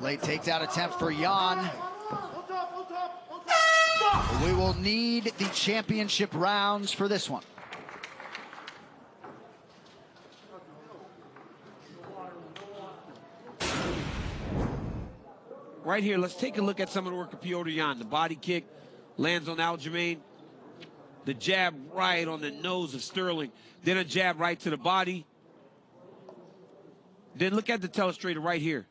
Late takedown attempt for Yan. We will need the championship rounds for this one. Right here, let's take a look at some of the work of Petr Yan. The body kick lands on Aljamain. The jab right on the nose of Sterling. Then a jab right to the body. Then look at the telestrator right here.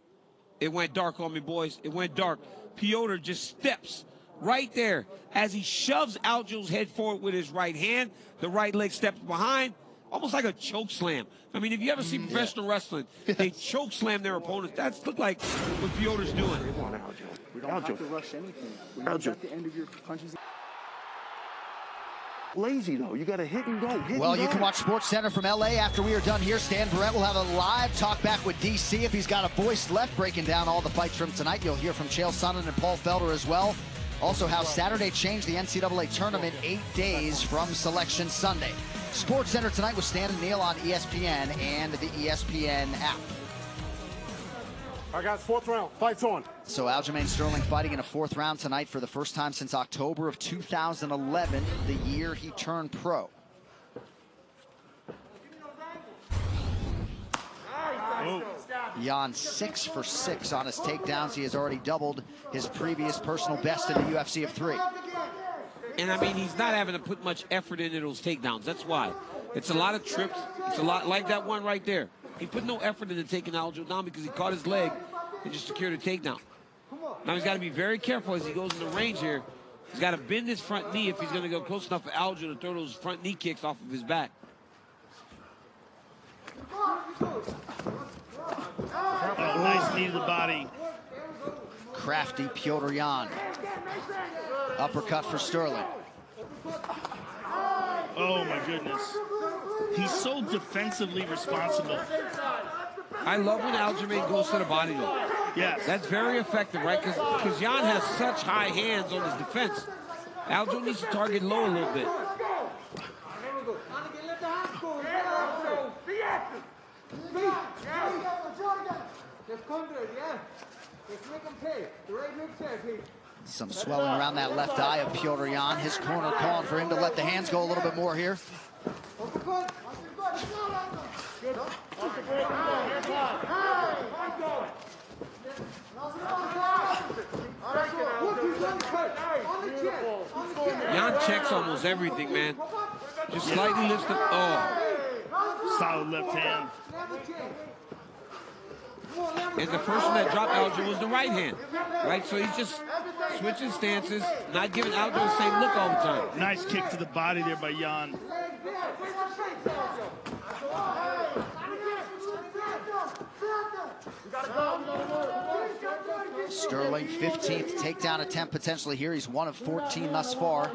It went dark on me, boys. It went dark. Petr just steps right there as he shoves Aljo's head forward with his right hand. The right leg steps behind, almost like a choke slam. I mean, if you ever see professional wrestling, they choke slam their opponents. That's look like what Petr's doing. Come on, Aljo. We don't have to rush anything. We're at the end of your punches. Lazy, though. You got to hit and go. Well, you can watch SportsCenter from LA after we are done here. Stan Barrett will have a live talk back with DC if he's got a voice left, breaking down all the fights from tonight. You'll hear from Chael Sonnen and Paul Felder as well. Also, how Saturday changed the NCAA tournament 8 days from Selection Sunday. SportsCenter tonight with Stan and Neil on ESPN and the ESPN app. All right, guys, fourth round. Fights on. So Aljamain Sterling fighting in a fourth round tonight for the first time since October of 2011, the year he turned pro. Yan 6 for 6 on his takedowns. He has already doubled his previous personal best in the UFC of 3. And I mean, he's not having to put much effort into those takedowns. That's why. It's a lot of trips. It's a lot like that one right there. He put no effort into taking Aljo down because he caught his leg and just secured a takedown. Now he's got to be very careful as he goes in the range here. He's got to bend his front knee if he's going to go close enough for Aljo to throw those front knee kicks off of his back. Oh, nice knee to the body. Crafty Petr Yan. Uppercut for Sterling. Oh my goodness. He's so defensively responsible. I love when Aljamain goes to the body though. Yes. That's very effective, right? Because Yan has such high hands on his defense. Aljo needs to target low a little bit. Some swelling around that left eye of Petr Yan. His corner calling for him to let the hands go a little bit more here. Yan checks almost everything, man. Just slightly lifts the... Oh. Solid left hand. And the first one that dropped Aljo was the right hand, right? So he's just switching stances, not giving Aljo the same look all the time. Nice kick to the body there by Yan. Sterling, 15th takedown attempt potentially here. He's 1 of 14 thus far.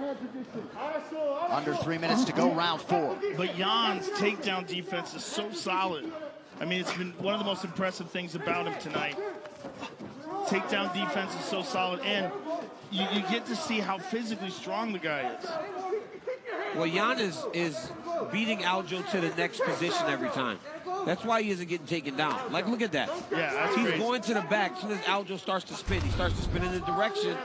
Under 3 minutes to go, round 4. But Yan's takedown defense is so solid. I mean, it's been one of the most impressive things about him tonight. Takedown defense is so solid, and you get to see how physically strong the guy is. Well, Yan is beating Aljo to the next position every time. That's why he isn't getting taken down. Like, look at that. Yeah, that's He's crazy. going to the back. As soon as Aljo starts to spin, he starts to spin in the direction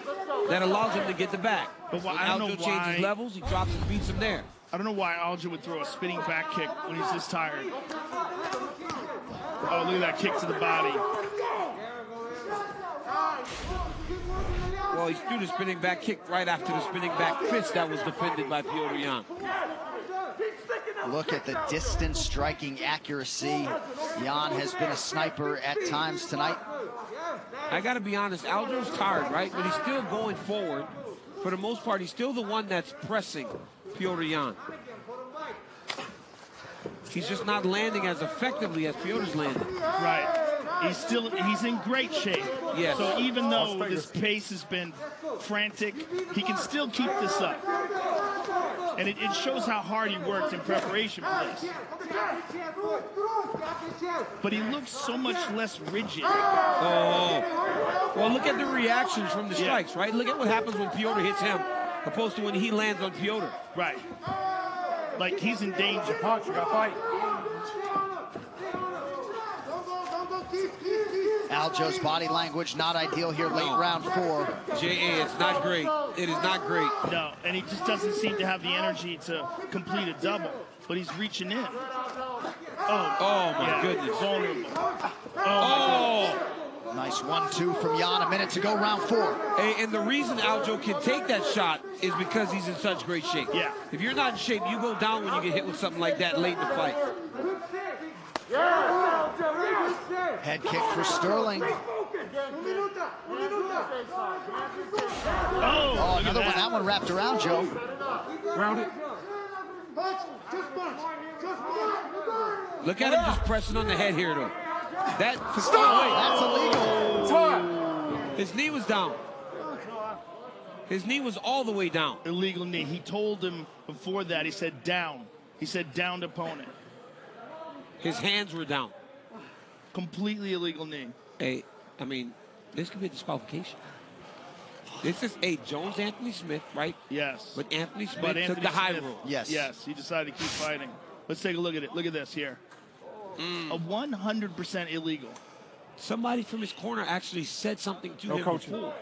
that allows him to get the back. But when I don't know Aljo why changes levels, he drops and beats him there. I don't know why Aljo would throw a spinning back kick when he's this tired. Oh, look at that kick to the body. Well, he threw the spinning back kick right after the spinning back fist that was defended by Petr Yan. Look at the distance striking accuracy. Yan has been a sniper at times tonight. I got to be honest, Aljo's tired, right? But he's still going forward. For the most part, he's still the one that's pressing Petr Yan. He's just not landing as effectively as Petr's landing. Right. He's in great shape. Yes. So even though this pace has been frantic, he can still keep this up. And it shows how hard he worked in preparation for this. But he looks so much less rigid. Oh. Well, look at the reactions from the strikes, right? Look at what happens when Petr hits him, opposed to when he lands on Petr. Right. Like he's in danger. Punch, you got to fight. Aljo's body language not ideal here late round 4. J.A., it's not great. It is not great. No, and he just doesn't seem to have the energy to complete a double, but he's reaching in. Oh my goodness. Vulnerable. Oh! Nice 1-2 from Jan. A minute to go, round 4. Hey, and the reason Aljo can take that shot is because he's in such great shape. Yeah. If you're not in shape, you go down when you get hit with something like that late in the fight. Head kick for Sterling. Oh, Another one. That one wrapped around, Joe. Round it. Look at him just pressing on the head here, though. That's illegal. His knee was down. His knee was all the way down. Illegal knee. He told him before that, he said down. He said downed opponent. His hands were down. Completely illegal knee. Hey, I mean, this could be a disqualification. This is a Jones Anthony Smith, right? Yes. But Anthony Smith But took Anthony the high Smith, road. Yes. Yes, he decided to keep fighting. Let's take a look at it. Look at this here. A 100% illegal. Somebody from his corner actually said something to him before.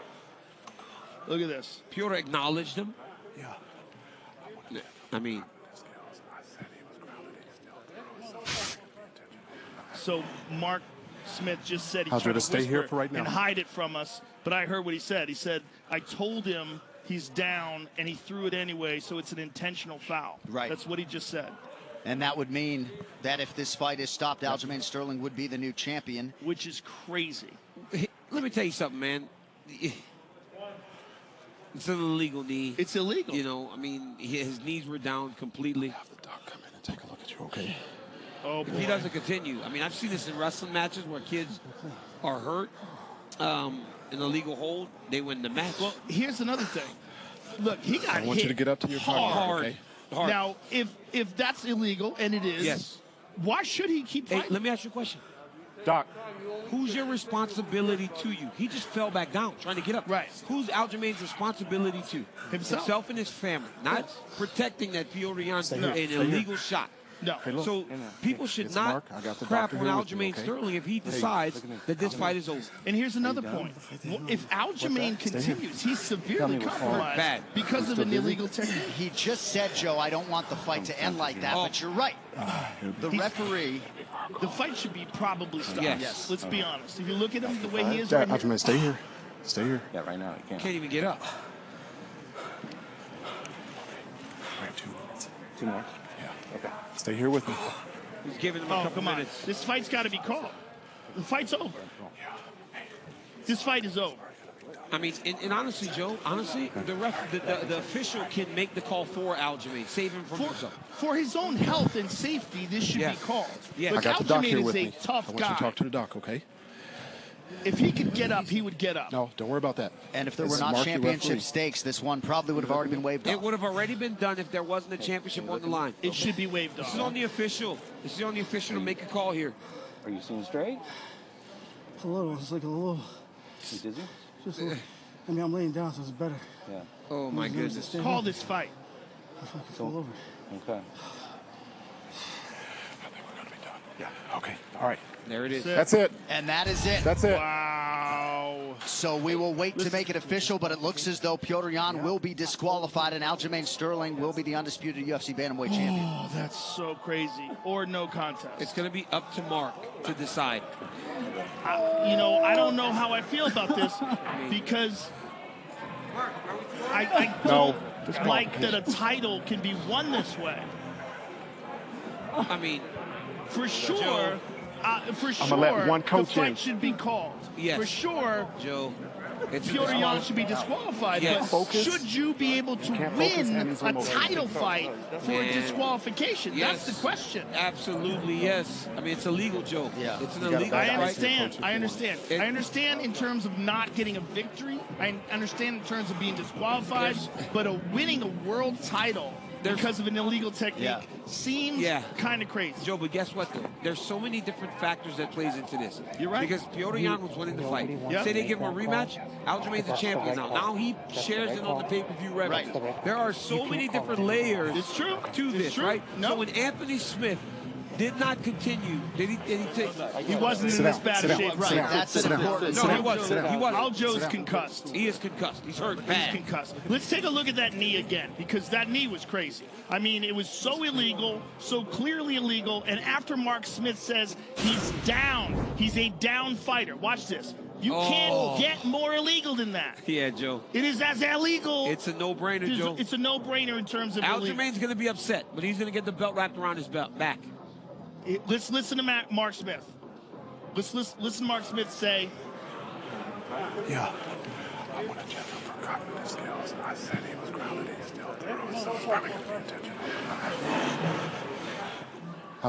Look at this. Piotr acknowledged him. Yeah. I mean, so Mark Smith just said How's tried it to stay here for right now? and hide it from us, but I heard what he said. He said, I told him he's down, and he threw it anyway, so it's an intentional foul. Right. That's what he just said. And that would mean that if this fight is stopped, Aljamain Sterling would be the new champion. Which is crazy. let me tell you something, man. It's an illegal knee. It's illegal. You know, I mean, his knees were down completely. Have the doc come in and take a look at you, okay? Oh, If he doesn't continue, I mean, I've seen this in wrestling matches where kids are hurt in a legal hold. They win the match. Well, here's another thing. Look, he got hit I want you to get up to your target, hard. okay? Hard. Now, if that's illegal, and it is, Yes. why should he keep Hey, fighting? let me ask you a question. Doc, Who's your responsibility to you? He just fell back down trying to get up. Right. Who's Aljamain's responsibility to? Himself. And his family. Not protecting that Piotr Jan threw here. an Stay here. illegal shot. No. Hey, look. So people should It's not Mark. I got the crap doctor on here with you, Aljamain okay? Sterling if he decides look at me. that this fight is over. And here's another point. Well, if Aljamain continues, he's severely compromised Bad. because of an illegal technique. He just said, Joe, I don't want the fight to end like that, but you're right. The referee, The fight should be probably stopped. Yes. Let's be honest. If you look at him the way he is Dad, right here, Aljamain, stay here. Stay here. Yeah, right now you can't. Can't even get up. I have 2 minutes. 2 more. Yeah. Okay. Stay here with me. He's giving him a oh, couple come on. minutes. This fight's got to be called. The fight's over. This fight is over. I mean, and honestly, Joe, the official can make the call for Aljamain, save him from himself. For his own health and safety, this should Yeah. be called. Yeah. But I got the doc Aljamain here is with a me. tough I want you guy. to talk to the doc, okay? If he could get up, he would get up. No, don't worry about that. and if there This were is not Mark, your championship referee. stakes, this one probably would have already been waived It off. would have already been done if there wasn't a championship on the line. It should be waived This off. is on the official. This is on the official to make a call here. Are you seeing straight? A little, it's like a little, You dizzy? just a little. I mean, I'm laying down, so it's better. Yeah. Oh my It's goodness. stand Call up. this fight. I fucking fall over. Okay. I think we're going to be done. Yeah. Okay. All right. There it is. That's it. And that is it. That's it. Wow. So we will wait to make it official, but it looks as though Piotr Jan will be disqualified and Aljamain Sterling will be the undisputed UFC bantamweight champion. Oh, that's so crazy. Or no contest. It's going to be up to Mark to decide. I don't know how I feel about this because I No. don't like that a title can be won this way. I mean, For sure, Joe. I'ma let one the coach fight in. should be called. Yes. For sure, Joe, it's a Piotr Jan disqual- should be disqualified. Yes. But Focus. should you be able to can't focus win and he's a remote. title fight for a Man. disqualification? Yes. That's the question. Absolutely, yes. I mean, it's illegal, Joe. Yeah. It's an gotta illegal back I out. fight. understand. I understand. It- I understand in terms of not getting a victory. I understand in terms of being disqualified. But winning a world title because of an illegal technique Yeah. seems Yeah. kind of crazy. Joe, but guess what, though? There's so many different factors that plays into this. You're right. Because Piotr Jan was winning the fight. Yeah. Say they give him a rematch, Aljamain's the champion now. Now he shares in on the pay-per-view revenue. Right. There are so many different layers It's true. to It's this, true. right? No. So when Anthony Smith did not continue. Did he take? He wasn't in this bad shape. Right, that's an important. No, he wasn't. Aljo's concussed. He is concussed. He's hurt He's bad. concussed. Let's take a look at that knee again, because that knee was crazy. I mean, it was so illegal, so clearly illegal, and after Mark Smith says he's down, he's a down fighter. Watch this. You can't get more illegal than that. Yeah, Joe. It is as illegal. It's a no-brainer, Joe. It's a no-brainer in terms of illegal. Aljamain's going to be upset, but he's going to get the belt wrapped around his back. Let's listen to Mark Smith. Let's listen to Mark Smith say. Yeah. I want to check him for cognitive skills. I said he was grounded. He's still through. So it's probably going to be intentional.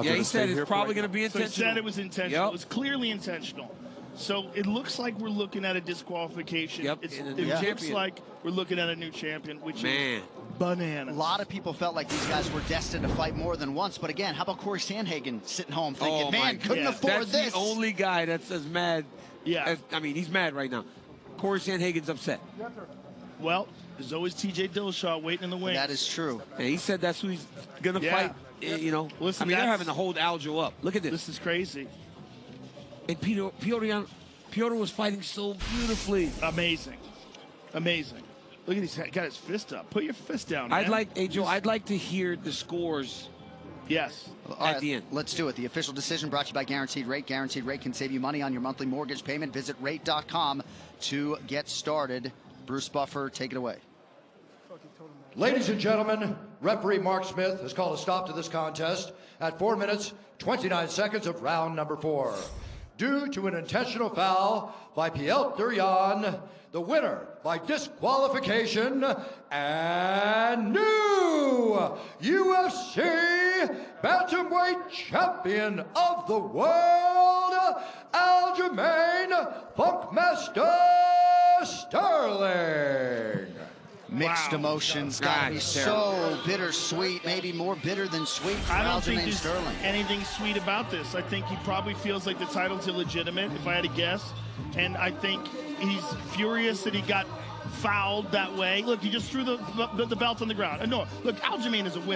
Yeah, he said it's probably going to be intentional. So he said it was intentional. Yep. It was clearly intentional. So it looks like we're looking at a disqualification. Yep. It looks like we're looking at a new champion, which is bananas. A lot of people felt like these guys were destined to fight more than once. But again, how about Corey Sandhagen sitting home thinking, man, couldn't afford that's this. The only guy that's as mad. Yeah. I mean, he's mad right now. Corey Sandhagen's upset. Well, there's always T.J. Dillashaw waiting in the wings. That is true. And he said that's who he's going to fight. You know, listen, I mean, they're having to hold Aljo up. Look at this. This is crazy. And Piotr was fighting so beautifully. Amazing. Amazing. Look at he's got his fist up. Put your fist down, man. I'd like to hear the scores. Yes. At the end. Let's do it. The official decision brought to you by Guaranteed Rate. Guaranteed Rate can save you money on your monthly mortgage payment. Visit rate.com to get started. Bruce Buffer, take it away. Ladies and gentlemen, referee Mark Smith has called a stop to this contest at 4 minutes, 29 seconds of round number 4. Due to an intentional foul by Piotr Yan, the winner by disqualification and new UFC Bantamweight Champion of the World, Aljamain Funkmaster Sterling. Mixed emotions, gotta be so bittersweet, maybe more bitter than sweet for I don't think Aljamain there's Sterling. anything sweet about this. I think he probably feels like the title's illegitimate, if I had to guess. And I think he's furious that he got fouled that way. Look, he just threw the belt on the ground. No, look, Aljamain is a winner.